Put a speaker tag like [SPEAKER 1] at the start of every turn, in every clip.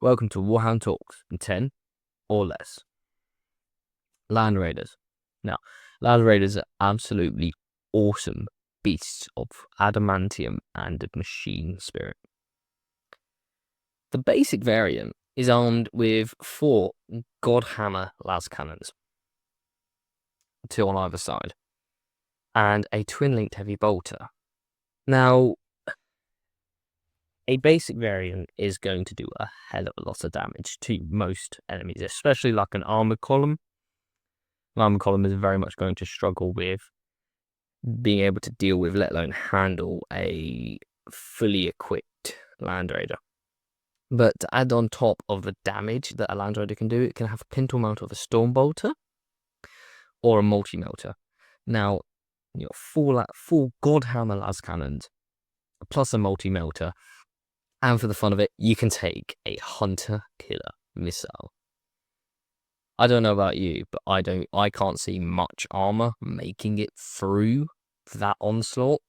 [SPEAKER 1] Welcome to Warhound Talks in 10 or less. Landraiders. Now, Landraiders are absolutely awesome beasts of adamantium and machine spirit. The basic variant is armed with 4 Godhammer las cannons, 2 on either side, and a twin-linked heavy bolter. Now, a basic variant is going to do a hell of a lot of damage to most enemies, especially like an armored column. An armored column is very much going to struggle with being able to deal with, let alone handle, a fully equipped Landraider. But to add on top of the damage that a Landraider can do, it can have a pintle mount of a Storm Bolter or a multi-melter. Now, full Godhammer las cannons plus a multi-melter. And for the fun of it, you can take a Hunter-Killer missile. I don't know about you, but I can't see much armor making it through that onslaught.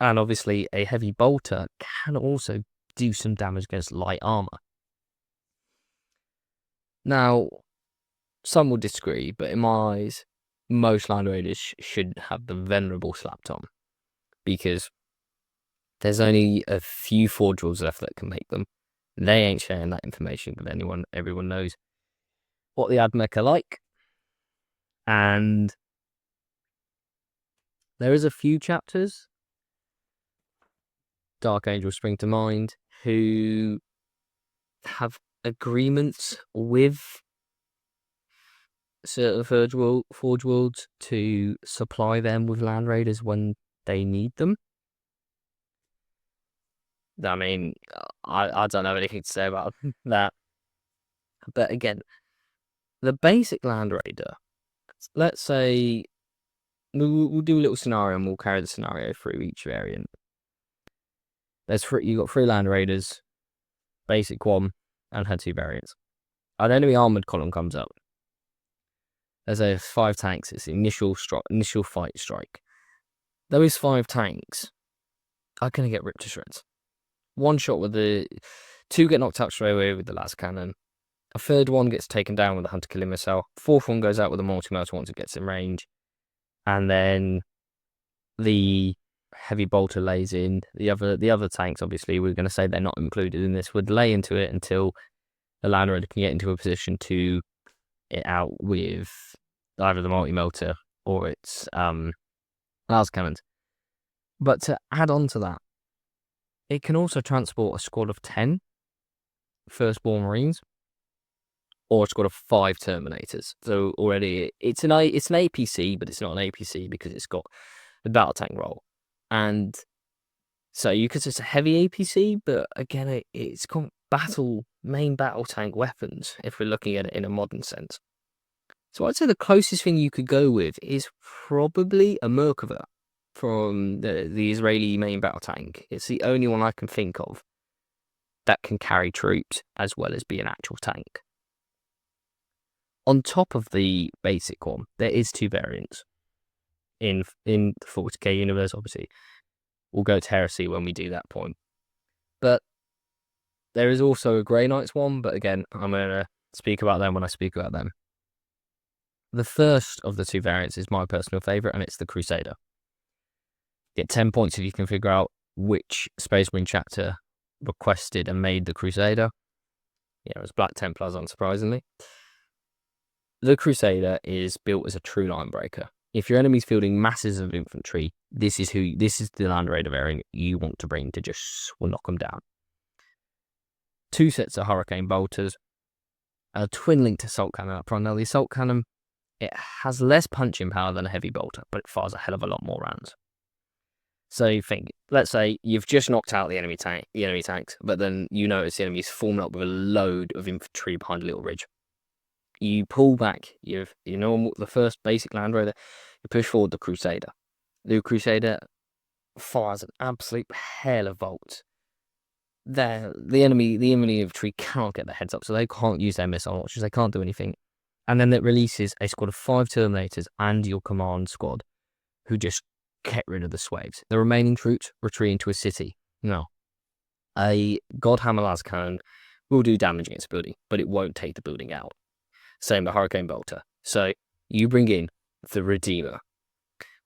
[SPEAKER 1] And obviously, a heavy bolter can also do some damage against light armor. Now, some will disagree, but in my eyes, most Landraiders should have the Venerable slapped on, because there's only a few Forge Worlds left that can make them. They ain't sharing that information with anyone. Everyone knows what the Admech are like. And there is a few chapters, Dark Angel spring to mind, who have agreements with certain Forge Worlds to supply them with Landraiders when they need them. I mean, I don't have anything to say about that. But again, the basic Landraider, let's say, we'll do a little scenario and we'll carry the scenario through each variant. You got 3 Landraiders, basic one, and had 2 variants. An enemy armored column comes up. There's a 5 tanks. It's the initial fight strike. Those 5 tanks are going to get ripped to shreds. One shot with the 2 get knocked out straight away with the las cannon. A third one gets taken down with a Hunter-Killer missile. 4th one goes out with a multi-melter once it gets in range. And then the heavy bolter lays in. The other tanks, obviously, we're going to say they're not included in this, would lay into it until the Landraider can get into a position to it out with either the multi-melter or its las cannons. But to add on to that, it can also transport a squad of 10 Firstborn Marines or a squad of 5 Terminators. So already it's an APC, but it's not an APC because it's got the battle tank role. And so you could say it's a heavy APC, but again, it's got main battle tank weapons if we're looking at it in a modern sense. So I'd say the closest thing you could go with is probably a Merkava from the Israeli main battle tank. It's the only one I can think of that can carry troops as well as be an actual tank. On top of the basic one, there is 2 variants in the 40k universe. Obviously, we'll go to Heresy when we do that point. But there is also a Grey Knights one, but again, I'm going to speak about them when I speak about them. The first of the 2 variants is my personal favourite, and it's the Crusader. Get 10 points if you can figure out which Space Marine chapter requested and made the Crusader. Yeah, it was Black Templars, unsurprisingly. The Crusader is built as a true line breaker. If your enemy's fielding masses of infantry, this is the Landraider variant you want to bring to just knock them down. 2 sets of Hurricane Bolters, a twin-linked assault cannon up front. Now, the assault cannon, it has less punching power than a heavy bolter, but it fires a hell of a lot more rounds. So you think, let's say you've just knocked out the enemy tanks, but then you notice the enemy's forming up with a load of infantry behind a little ridge. You pull back, the first basic Landraider, you push forward the Crusader. The Crusader fires an absolute hail of bolts. The enemy infantry cannot get their heads up, so they can't use their missile launchers, they can't do anything. And then it releases a squad of 5 Terminators and your command squad, who just get rid of the swaves. The remaining troops retreat into a city. No. A Godhammer las cannon will do damage against the building, but it won't take the building out. Same with Hurricane Bolter. So you bring in the Redeemer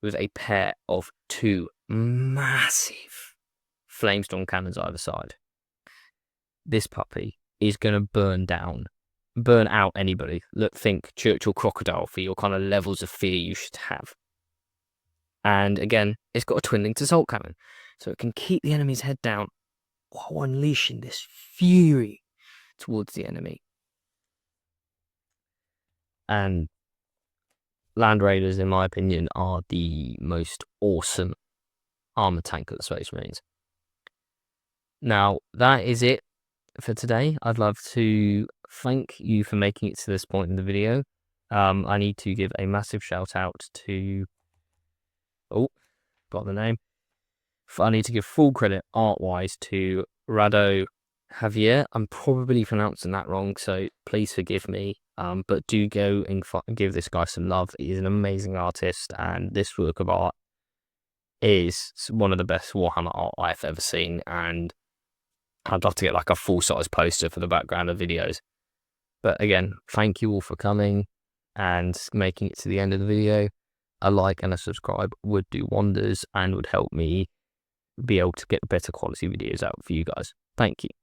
[SPEAKER 1] with a pair of 2 massive Flamestorm cannons either side. This puppy is going to burn out anybody. Look, think Churchill Crocodile for your kind of levels of fear you should have. And again, it's got a twin-linked assault cannon, so it can keep the enemy's head down while unleashing this fury towards the enemy. And Landraiders, in my opinion, are the most awesome armored tank of the Space Marines. Now, that is it for today. I'd love to thank you for making it to this point in the video. I need to give a massive shout out to... Oh, got the name. I need to give full credit art-wise to Rado Javier. I'm probably pronouncing that wrong, so please forgive me. But do go and give this guy some love. He's an amazing artist, and this work of art is one of the best Warhammer art I've ever seen. And I'd love to get like a full-size poster for the background of videos. But again, thank you all for coming and making it to the end of the video. A like and a subscribe would do wonders and would help me be able to get better quality videos out for you guys. Thank you.